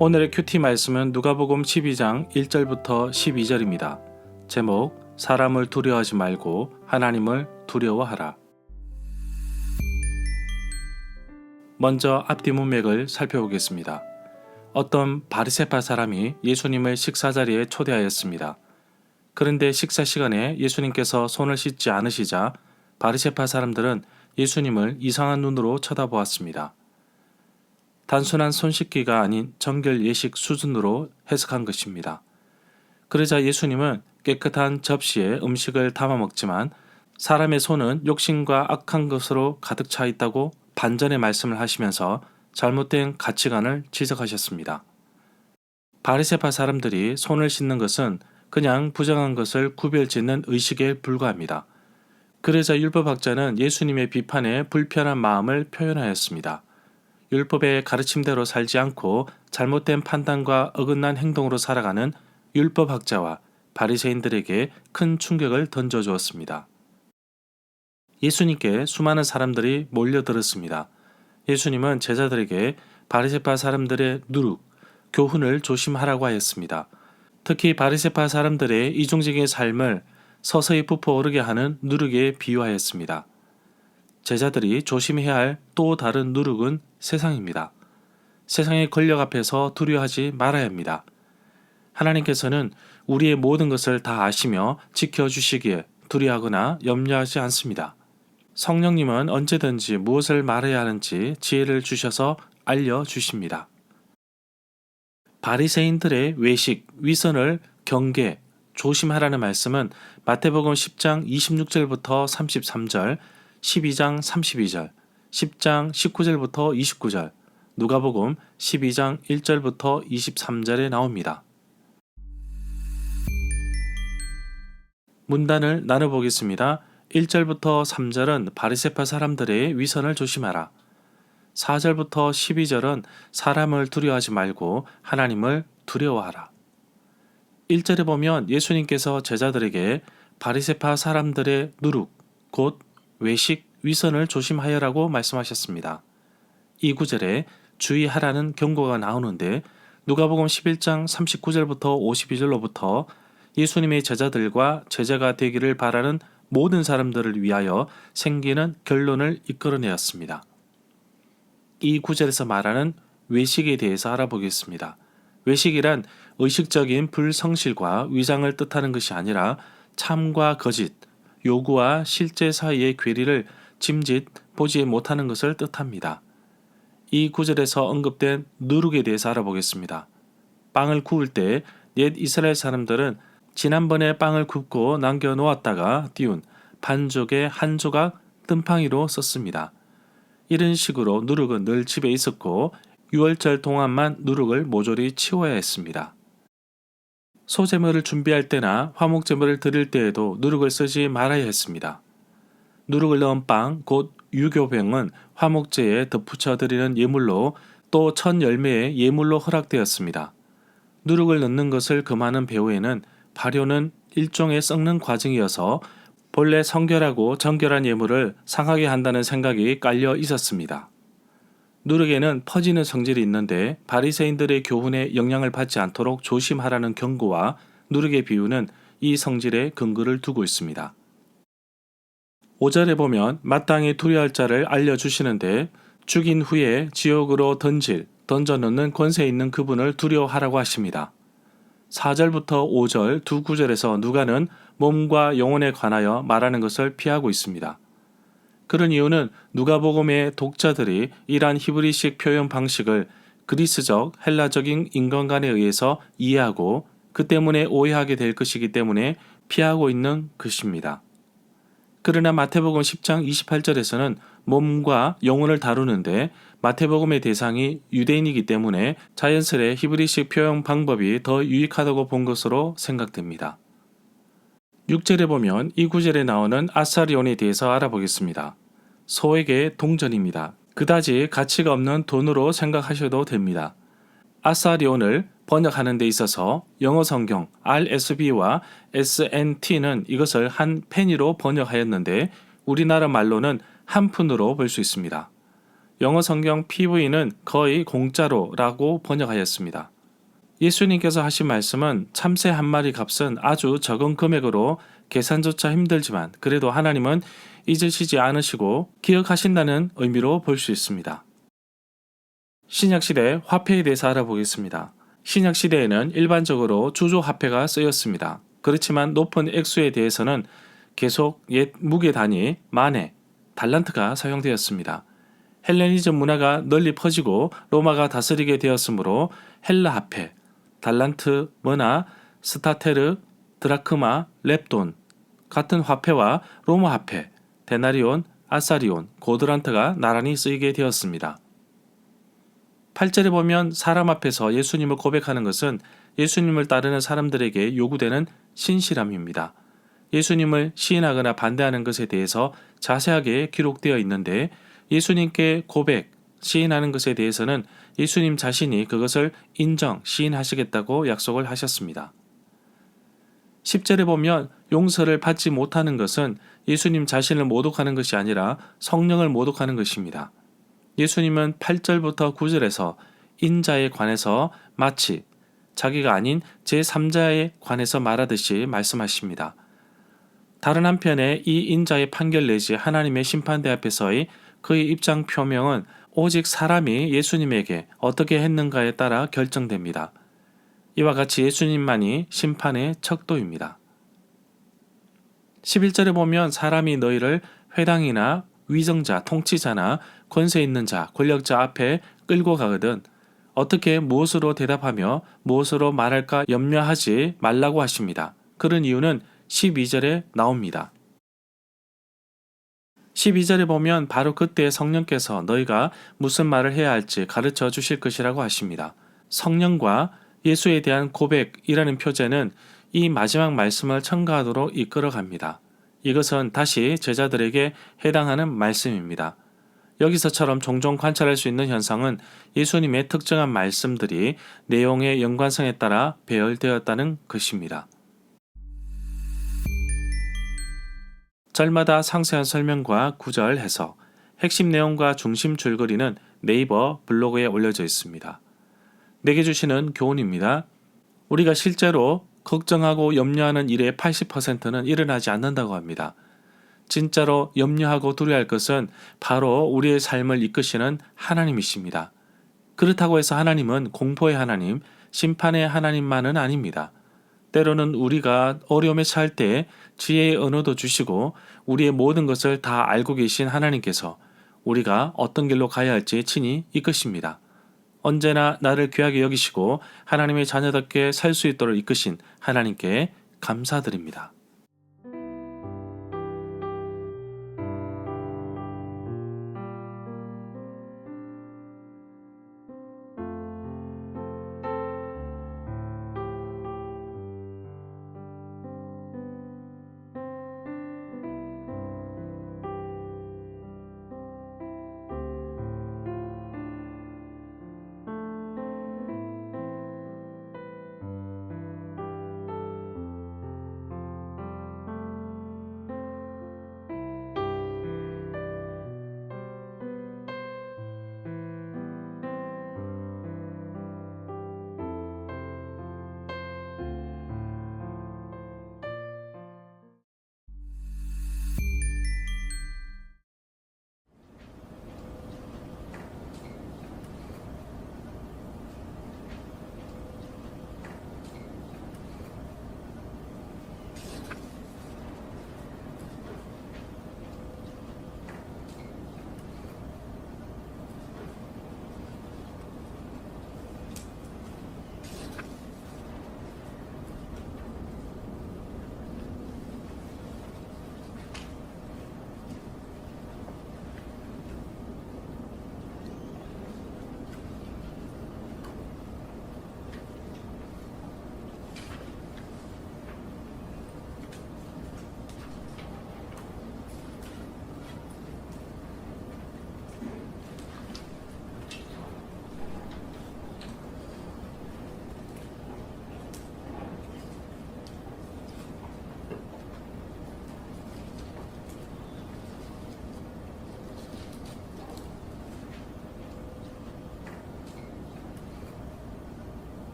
오늘의 큐티 말씀은 누가복음 12장 1절부터 12절입니다. 제목, 사람을 두려워하지 말고 하나님을 두려워하라. 먼저 앞뒤 문맥을 살펴보겠습니다. 어떤 바리새파 사람이 예수님을 식사자리에 초대하였습니다. 그런데 식사 시간에 예수님께서 손을 씻지 않으시자 바리새파 사람들은 예수님을 이상한 눈으로 쳐다보았습니다. 단순한 손 씻기가 아닌 정결 예식 수준으로 해석한 것입니다. 그러자 예수님은 깨끗한 접시에 음식을 담아 먹지만 사람의 손은 욕심과 악한 것으로 가득 차 있다고 반전의 말씀을 하시면서 잘못된 가치관을 지적하셨습니다. 바리새파 사람들이 손을 씻는 것은 그냥 부정한 것을 구별짓는 의식에 불과합니다. 그러자 율법학자는 예수님의 비판에 불편한 마음을 표현하였습니다. 율법의 가르침대로 살지 않고 잘못된 판단과 어긋난 행동으로 살아가는 율법학자와 바리새인들에게 큰 충격을 던져주었습니다. 예수님께 수많은 사람들이 몰려들었습니다. 예수님은 제자들에게 바리새파 사람들의 누룩, 교훈을 조심하라고 하였습니다. 특히 바리새파 사람들의 이중적인 삶을 서서히 부풀어오르게 하는 누룩에 비유하였습니다. 제자들이 조심해야 할 또 다른 누룩은 세상입니다. 세상의 권력 앞에서 두려워하지 말아야 합니다. 하나님께서는 우리의 모든 것을 다 아시며 지켜주시기에 두려워하거나 염려하지 않습니다. 성령님은 언제든지 무엇을 말해야 하는지 지혜를 주셔서 알려주십니다. 바리새인들의 외식, 위선을 경계, 조심하라는 말씀은 마태복음 10장 26절부터 33절, 12장 32절, 10장 19절부터 29절, 누가복음 12장 1절부터 23절에 나옵니다. 문단을 나눠보겠습니다. 1절부터 3절은 바리새파 사람들의 위선을 조심하라. 4절부터 12절은 사람을 두려워하지 말고 하나님을 두려워하라. 1절에 보면 예수님께서 제자들에게 바리새파 사람들의 누룩, 곧 외식, 위선을 조심하여라고 말씀하셨습니다. 이 구절에 주의하라는 경고가 나오는데 누가복음 11장 39절부터 52절로부터 예수님의 제자들과 제자가 되기를 바라는 모든 사람들을 위하여 생기는 결론을 이끌어내었습니다. 이 구절에서 말하는 외식에 대해서 알아보겠습니다. 외식이란 의식적인 불성실과 위장을 뜻하는 것이 아니라 참과 거짓, 요구와 실제 사이의 괴리를 짐짓 보지 못하는 것을 뜻합니다. 이 구절에서 언급된 누룩에 대해서 알아보겠습니다. 빵을 구울 때 옛 이스라엘 사람들은 지난번에 빵을 굽고 남겨놓았다가 띄운 반죽의 한 조각 뜸팡이로 썼습니다. 이런 식으로 누룩은 늘 집에 있었고 6월절 동안만 누룩을 모조리 치워야 했습니다. 소제물을 준비할 때나 화목제물을 드릴 때에도 누룩을 쓰지 말아야 했습니다. 누룩을 넣은 빵, 곧 유교병은 화목제에 덧붙여 드리는 예물로 또 첫 열매의 예물로 허락되었습니다. 누룩을 넣는 것을 금하는 배후에는 발효는 일종의 썩는 과정이어서 본래 성결하고 정결한 예물을 상하게 한다는 생각이 깔려 있었습니다. 누룩에는 퍼지는 성질이 있는데 바리새인들의 교훈에 영향을 받지 않도록 조심하라는 경고와 누룩의 비유는 이 성질에 근거를 두고 있습니다. 5절에 보면 마땅히 두려워할 자를 알려주시는데 죽인 후에 지옥으로 던져넣는 권세 있는 그분을 두려워하라고 하십니다. 4절부터 5절 두 구절에서 누가는 몸과 영혼에 관하여 말하는 것을 피하고 있습니다. 그런 이유는 누가복음의 독자들이 이러한 히브리식 표현 방식을 그리스적, 헬라적인 인간관에 의해서 이해하고 그 때문에 오해하게 될 것이기 때문에 피하고 있는 것입니다. 그러나 마태복음 10장 28절에서는 몸과 영혼을 다루는데 마태복음의 대상이 유대인이기 때문에 자연스레 히브리식 표현 방법이 더 유익하다고 본 것으로 생각됩니다. 6절에 보면 이 구절에 나오는 아사리온에 대해서 알아보겠습니다. 소액의 동전입니다. 그다지 가치가 없는 돈으로 생각하셔도 됩니다. 아사리온을 번역하는 데 있어서 영어 성경 RSV와 SNT는 이것을 한 페니로 번역하였는데 우리나라 말로는 한 푼으로 볼 수 있습니다. 영어 성경 PV는 거의 공짜로라고 번역하였습니다. 예수님께서 하신 말씀은 참새 한 마리 값은 아주 적은 금액으로 계산조차 힘들지만 그래도 하나님은 잊으시지 않으시고 기억하신다는 의미로 볼 수 있습니다. 신약시대 화폐에 대해서 알아보겠습니다. 신약시대에는 일반적으로 주조화폐가 쓰였습니다. 그렇지만 높은 액수에 대해서는 계속 옛 무게 단위, 마네, 달란트가 사용되었습니다. 헬레니즘 문화가 널리 퍼지고 로마가 다스리게 되었으므로 헬라 화폐, 달란트, 머나, 스타테르, 드라크마, 렙돈 같은 화폐와 로마 화폐, 데나리온, 아사리온, 고드란트가 나란히 쓰이게 되었습니다. 8절에 보면 사람 앞에서 예수님을 고백하는 것은 예수님을 따르는 사람들에게 요구되는 신실함입니다. 예수님을 시인하거나 반대하는 것에 대해서 자세하게 기록되어 있는데 예수님께 고백, 시인하는 것에 대해서는 예수님 자신이 그것을 인정, 시인하시겠다고 약속을 하셨습니다. 10절에 보면 용서를 받지 못하는 것은 예수님 자신을 모독하는 것이 아니라 성령을 모독하는 것입니다. 예수님은 8절부터 9절에서 인자에 관해서 마치 자기가 아닌 제3자에 관해서 말하듯이 말씀하십니다. 다른 한편에 이 인자의 판결 내지 하나님의 심판대 앞에서의 그의 입장 표명은 오직 사람이 예수님에게 어떻게 했는가에 따라 결정됩니다. 이와 같이 예수님만이 심판의 척도입니다. 11절에 보면 사람이 너희를 회당이나 위정자, 통치자나 권세 있는 자, 권력자 앞에 끌고 가거든 어떻게 무엇으로 대답하며 무엇으로 말할까 염려하지 말라고 하십니다. 그런 이유는 12절에 나옵니다. 12절에 보면 바로 그때 성령께서 너희가 무슨 말을 해야 할지 가르쳐 주실 것이라고 하십니다. 성령과 예수에 대한 고백이라는 표제는 이 마지막 말씀을 첨가하도록 이끌어갑니다. 이것은 다시 제자들에게 해당하는 말씀입니다. 여기서처럼 종종 관찰할 수 있는 현상은 예수님의 특정한 말씀들이 내용의 연관성에 따라 배열되었다는 것입니다. 절마다 상세한 설명과 구절 해석, 핵심 내용과 중심 줄거리는 네이버 블로그에 올려져 있습니다. 내게 주시는 교훈입니다. 우리가 실제로 걱정하고 염려하는 일의 80%는 일어나지 않는다고 합니다. 진짜로 염려하고 두려워할 것은 바로 우리의 삶을 이끄시는 하나님이십니다. 그렇다고 해서 하나님은 공포의 하나님, 심판의 하나님만은 아닙니다. 때로는 우리가 어려움에 처할 때 지혜의 언어도 주시고 우리의 모든 것을 다 알고 계신 하나님께서 우리가 어떤 길로 가야 할지 친히 이끄십니다. 언제나 나를 귀하게 여기시고 하나님의 자녀답게 살 수 있도록 이끄신 하나님께 감사드립니다.